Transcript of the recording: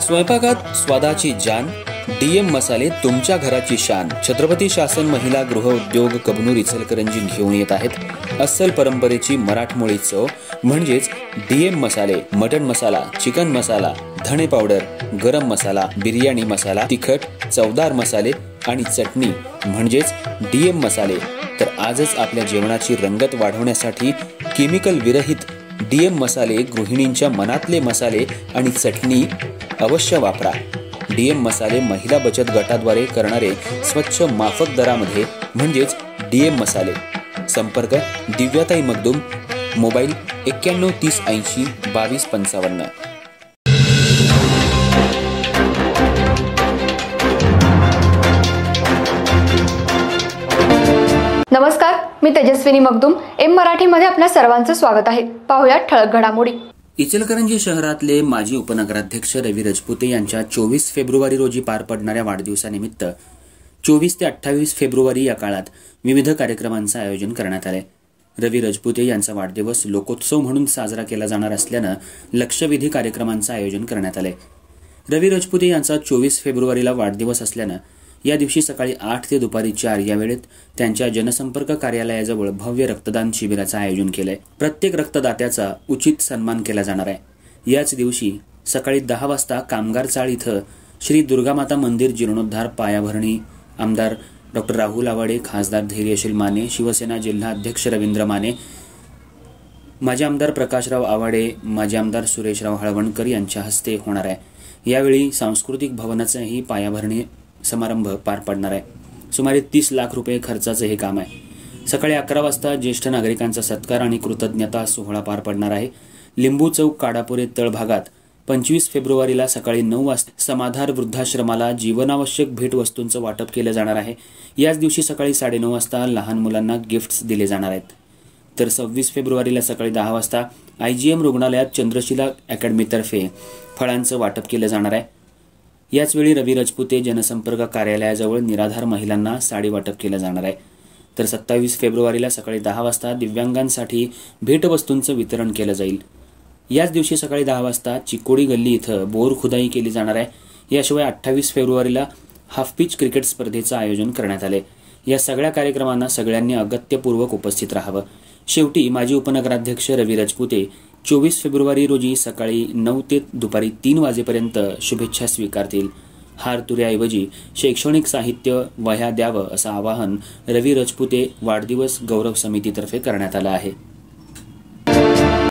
स्वयंपाकात स्वादाची जान, डीएम मसाले तुमच्या घराची शान. छत्रपती शासन महिला गृह उद्योग कबनूर इचलकरंजी घेऊन येत आहेत अस्सल परंपरेची मराठमोळी चव म्हणजेच डीएम मसाले. मटन मसाला, चिकन मसाला, धणे पावडर, गरम मसाला, बिर्याणी मसाला, तिखट, चवदार मसाले आणि चटणी म्हणजेच डीएम मसाले. तर आजच आपल्या जेवणाची रंगत वाढवण्यासाठी केमिकल विरहित डीएम मसाले, गृहिणींच्या मनातले मसाले आणि चटणी अवश्य वापरा. डीएम मसाले महिला बचत गटाद्वारे करणारे स्वच्छ माफक दरामध्ये म्हणजेच डीएम मसाले. संपर्क दिव्याताई मगदूम, मोबाईल 91 30 80 22 55. नमस्कार, मी तेजस्विनी मगदूम. एम मराठीमध्ये आपल्या सर्वांचं स्वागत आहे. पाहूया ठळक घडामोडी. इचलकरंजी शहरातले माजी उपनगराध्यक्ष रवी राजपुते यांच्या 24 फेब्रुवारी रोजी पार पडणाऱ्या वाढदिवसानिमित्त 24 ते 28 फेब्रुवारी या काळात विविध कार्यक्रमांचं आयोजन करण्यात आले. रवी राजपुते यांचा वाढदिवस लोकोत्सव म्हणून साजरा केला जाणार असल्यानं लक्षवेधी कार्यक्रमांचं आयोजन करण्यात आले. रवी राजपुते यांचा 24 फेब्रुवारीला वाढदिवस असल्यानं या दिवशी सकाळी 8 ते दुपारी 4 या वेळेत त्यांच्या जनसंपर्क कार्यालयाजवळ भव्य रक्तदान शिबिराचं आयोजन केलंय. प्रत्येक रक्तदात्याचा उचित सन्मान केला जाणार आहे. याच दिवशी सकाळी 10 वाजता कामगार चाळ इथं श्री दुर्गामाता मंदिर जीर्णोद्धार पायाभरणी आमदार डॉक्टर राहुल आवाडे, खासदार धैर्यशील माने, शिवसेना जिल्हा अध्यक्ष रवींद्र माने, माजी आमदार प्रकाशराव आवाडे, माजी आमदार सुरेशराव हळवणकर यांच्या हस्ते होणार आहे. यावेळी सांस्कृतिक भवनाचाही पायाभरणी समारंभ पार पडणार आहे. सुमारे 30 लाख रुपये खर्चाचं हे काम आहे. सकाळी 11 वाजता ज्येष्ठ नागरिकांचा सत्कार आणि कृतज्ञता सोहळा पार पडणार आहे. लिंबू चौक काडापुरे तळभागात 25 फेब्रुवारीला सकाळी 9 वाजता समाधार वृद्धाश्रमाला जीवनावश्यक भेटवस्तूंचं वाटप केलं जाणार आहे. याच दिवशी सकाळी 9:30 वाजता लहान मुलांना गिफ्ट्स दिले जाणार आहेत. तर 26 फेब्रुवारीला सकाळी 10 वाजता IGM रुग्णालयात चंद्रशिला अकॅडमीतर्फे फळांचं वाटप केलं जाणार आहे. याचवेळी रवी राजपुते जनसंपर्क कार्यालयाजवळ निराधार महिलांना साडी वाटप केलं जाणार आहे. तर 27 फेब्रुवारीला सकाळी 10 वाजता दिव्यांगांसाठी भेटवस्तूंचं वितरण केलं जाईल. याच दिवशी सकाळी 10 वाजता चिकोडी गल्ली इथं बोर खुदाई केली जाणार आहे. याशिवाय 28 फेब्रुवारीला हाफपिच क्रिकेट स्पर्धेचं आयोजन करण्यात आले. या सगळ्या कार्यक्रमांना सगळ्यांनी अगत्यपूर्वक उपस्थित राहावं. शेवटी माजी उपनगराध्यक्ष रवी राजपुते 24 फेब्रुवारी रोजी सकाळी 9 ते दुपारी 3 वाजेपर्यंत शुभेच्छा स्वीकारतील. हार तुऱ्याऐवजी शैक्षणिक साहित्य, वह्या द्यावं असं आवाहन रवी राजपुते वाढदिवस गौरव समितीतर्फे करण्यात आलं आहे.